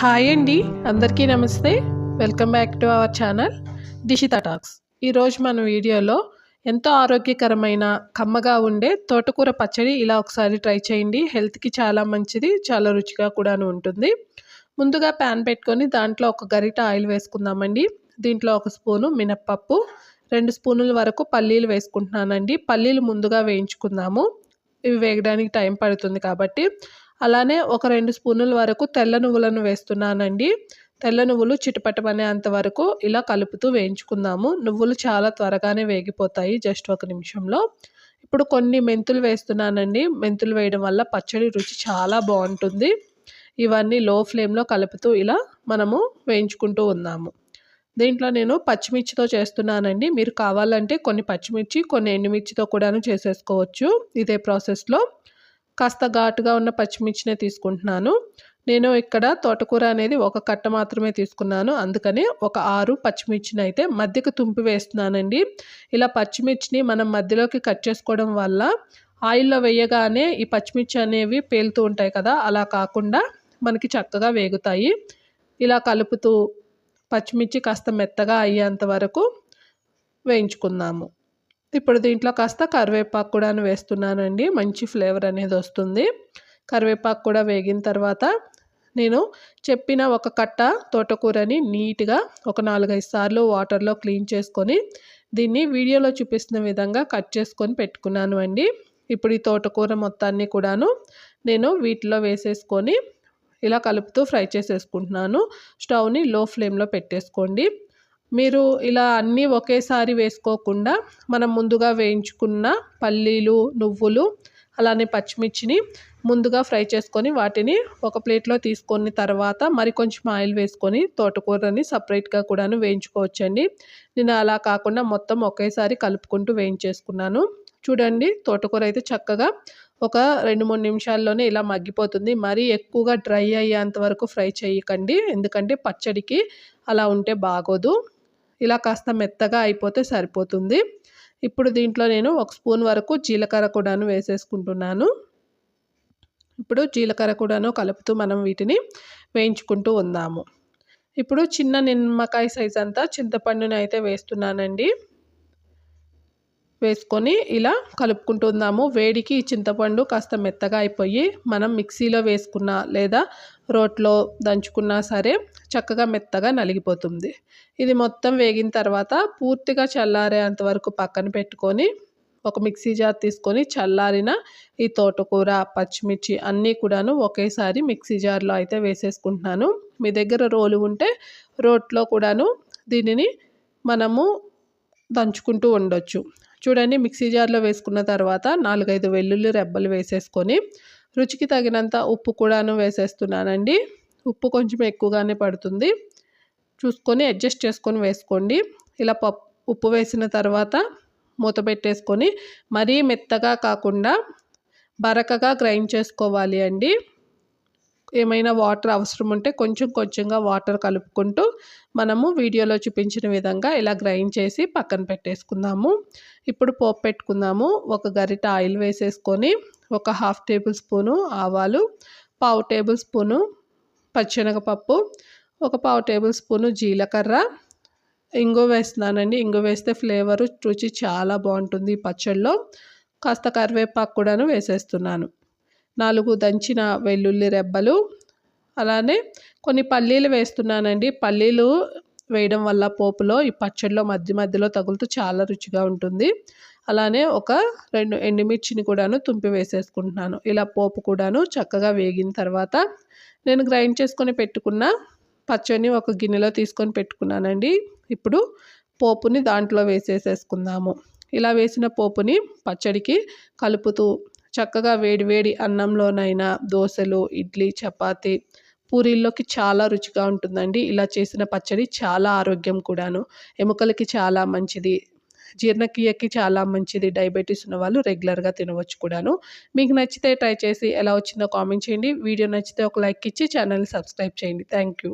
Hi అండి, అందరికీ నమస్తే. Welcome back to our channel Dishita talks. ఈరోజు మన వీడియోలో ఎంతో ఆరోగ్యకరమైన కమ్మగా ఉండే తోటకూర పచ్చడి ఇలా ఒకసారి ట్రై చేయండి. హెల్త్కి చాలా మంచిది, చాలా రుచిగా కూడా ఉంటుంది. ముందుగా ప్యాన్ పెట్టుకొని దాంట్లో ఒక గరిట ఆయిల్ వేసుకుందామండి. దీంట్లో ఒక స్పూను మినప్పప్పు, 2 స్పూనుల వరకు పల్లీలు వేసుకుంటున్నానండి. పల్లీలు ముందుగా వేయించుకుందాము, ఇవి వేగడానికి టైం పడుతుంది కాబట్టి. అలానే ఒక 2 స్పూనుల వరకు తెల్ల నువ్వులను వేస్తున్నానండి. తెల్ల నువ్వులు చిటపటమనేంత వరకు ఇలా కలుపుతూ వేయించుకుందాము. నువ్వులు చాలా త్వరగానే వేగిపోతాయి, జస్ట్ 1 నిమిషంలో. ఇప్పుడు కొన్ని మెంతులు వేస్తున్నానండి. మెంతులు వేయడం వల్ల పచ్చడి రుచి చాలా బాగుంటుంది. ఇవన్నీ లో ఫ్లేమ్లో కలుపుతూ ఇలా మనము వేయించుకుంటూ ఉందాము. దీంట్లో నేను పచ్చిమిర్చితో చేస్తున్నానండి. మీరు కావాలంటే కొన్ని పచ్చిమిర్చి, కొన్ని ఎండుమిర్చితో కూడాను చేసేసుకోవచ్చు ఇదే ప్రాసెస్లో. కాస్త ఘాటుగా ఉన్న పచ్చిమిర్చినే తీసుకుంటున్నాను. నేను ఇక్కడ తోటకూర అనేది ఒక కట్ట మాత్రమే తీసుకున్నాను, అందుకని ఒక 6 పచ్చిమిర్చిని అయితే మధ్యకు తుంపి వేస్తున్నానండి. ఇలా పచ్చిమిర్చిని మనం మధ్యలోకి కట్ చేసుకోవడం వల్ల ఆయిల్లో వేయగానే ఈ పచ్చిమిర్చి అనేవి పేలుతూ ఉంటాయి కదా, అలా కాకుండా మనకి చక్కగా వేగుతాయి. ఇలా కలుపుతూ పచ్చిమిర్చి కాస్త మెత్తగా అయ్యేంత వరకు వేయించుకుందాము. ఇప్పుడు దీంట్లో కాస్త కరివేపాకు కూడా వేస్తున్నానండి, మంచి ఫ్లేవర్ అనేది వస్తుంది. కరివేపాకు కూడా వేగిన తర్వాత నేను చెప్పిన ఒక కట్ట తోటకూరని నీట్గా ఒక 4-5 సార్లు వాటర్లో క్లీన్ చేసుకొని దీన్ని వీడియోలో చూపిస్తున్న విధంగా కట్ చేసుకొని పెట్టుకున్నాను అండి. ఇప్పుడు ఈ తోటకూర మొత్తాన్ని కూడాను నేను వీటిలో వేసేసుకొని ఇలా కలుపుతూ ఫ్రై చేసేసుకుంటున్నాను. స్టవ్ని లో ఫ్లేమ్లో పెట్టేసుకోండి. మీరు ఇలా అన్నీ ఒకేసారి వేసుకోకుండా మనం ముందుగా వేయించుకున్న పల్లీలు, నువ్వులు, అలానే పచ్చిమిర్చిని ముందుగా ఫ్రై చేసుకొని వాటిని ఒక ప్లేట్లో తీసుకొని తర్వాత మరి కొంచెం ఆయిల్ వేసుకొని తోటకూరని సపరేట్గా కూడాను వేయించుకోవచ్చండి. నేను అలా కాకుండా మొత్తం ఒకేసారి కలుపుకుంటూ వేయించేసుకున్నాను. చూడండి, తోటకూర అయితే చక్కగా ఒక 2-3 నిమిషాల్లోనే ఇలా మగ్గిపోతుంది. మరీ ఎక్కువగా డ్రై అయ్యేంత వరకు ఫ్రై చేయకండి, ఎందుకంటే పచ్చడికి అలా ఉంటే బాగోదు. ఇలా కాస్త మెత్తగా అయిపోతే సరిపోతుంది. ఇప్పుడు దీంట్లో నేను 1 స్పూన్ వరకు జీలకర్ర కూడాను వేసేసుకుంటున్నాను. ఇప్పుడు జీలకర్ర కూడాను కలుపుతూ మనం వీటిని వేయించుకుంటూ ఉందాము. ఇప్పుడు చిన్న నిమ్మకాయ సైజ్ అంతా చింతపండుని అయితే వేస్తున్నానండి. వేసుకొని ఇలా కలుపుకుంటూ ఉందాము. వేడికి చింతపండు కాస్త మెత్తగా అయిపోయి మనం మిక్సీలో వేసుకున్నా లేదా రోట్లో దంచుకున్నా సరే చక్కగా మెత్తగా నలిగిపోతుంది. ఇది మొత్తం వేగిన తర్వాత పూర్తిగా చల్లారేంత వరకు పక్కన పెట్టుకొని ఒక మిక్సీ జార్ తీసుకొని చల్లారిన ఈ తోటకూర, పచ్చిమిర్చి అన్నీ కూడాను ఒకేసారి మిక్సీ జార్లో అయితే వేసేసుకుంటున్నాను. మీ దగ్గర రోలు ఉంటే రోట్లో కూడాను దీనిని మనము దంచుకుంటూ ఉండొచ్చు. చూడండి, మిక్సీ జార్లో వేసుకున్న తర్వాత 4-5 వెల్లుల్లి రెబ్బలు వేసేసుకొని రుచికి తగినంత ఉప్పు కూడాను వేసేస్తున్నానండి. ఉప్పు కొంచెం ఎక్కువగానే పడుతుంది, చూసుకొని అడ్జస్ట్ చేసుకొని వేసుకోండి. ఇలా ఉప్పు వేసిన తర్వాత మూత పెట్టేసుకొని మరీ మెత్తగా కాకుండా బరకగా గ్రైండ్ చేసుకోవాలి అండి. ఏమైనా వాటర్ అవసరం ఉంటే కొంచెం కొంచెంగా వాటర్ కలుపుకుంటూ మనము వీడియోలో చూపించిన విధంగా ఇలా గ్రైండ్ చేసి పక్కన పెట్టేసుకుందాము. ఇప్పుడు పోపు పెట్టుకుందాము. ఒక గరిట ఆయిల్ వేసేసుకొని ఒక 1/2 టేబుల్ స్పూను ఆవాలు, 1/4 టేబుల్ స్పూను పచ్చెనగపప్పు, ఒక 1/4 టేబుల్ స్పూను జీలకర్ర, ఇంగువ వేస్తున్నానండి. ఇంగువ వేస్తే ఫ్లేవరు, రుచి చాలా బాగుంటుంది ఈ పచ్చడిలో. కాస్త కరివేపాకు కూడాను వేసేస్తున్నాను. 4 దంచిన వెల్లుల్లి రెబ్బలు, అలానే కొన్ని పల్లీలు వేస్తున్నానండి. పల్లీలు వేయడం వల్ల పోపులో ఈ పచ్చడిలో మధ్య మధ్యలో తగులుతూ చాలా రుచిగా ఉంటుంది. అలానే ఒక 2 ఎండుమిర్చిని కూడాను తుంపి వేసేసుకుంటున్నాను. ఇలా పోపు కూడాను చక్కగా వేగిన తర్వాత నేను గ్రైండ్ చేసుకొని పెట్టుకున్న పచ్చడిని ఒక గిన్నెలో తీసుకొని పెట్టుకున్నానండి. ఇప్పుడు పోపుని దాంట్లో వేసేసుకుందాము. ఇలా వేసిన పోపుని పచ్చడికి కలుపుతూ చక్కగా వేడి వేడి అన్నంలోనైనా, దోశలు, ఇడ్లీ, చపాతీ, పూరీల్లోకి చాలా రుచిగా ఉంటుందండి. ఇలా చేసిన పచ్చడి చాలా ఆరోగ్యం కూడాను, ఎముకలకి చాలా మంచిది, జీర్ణక్రియకి చాలా మంచిది. డయాబెటీస్ ఉన్న వాళ్ళు రెగ్యులర్గా తినవచ్చు కూడాను. మీకు నచ్చితే ట్రై చేసి ఎలా వచ్చిందో కామెంట్ చేయండి. వీడియో నచ్చితే ఒక లైక్ ఇచ్చి ఛానల్ని సబ్స్క్రైబ్ చేయండి. Thank you.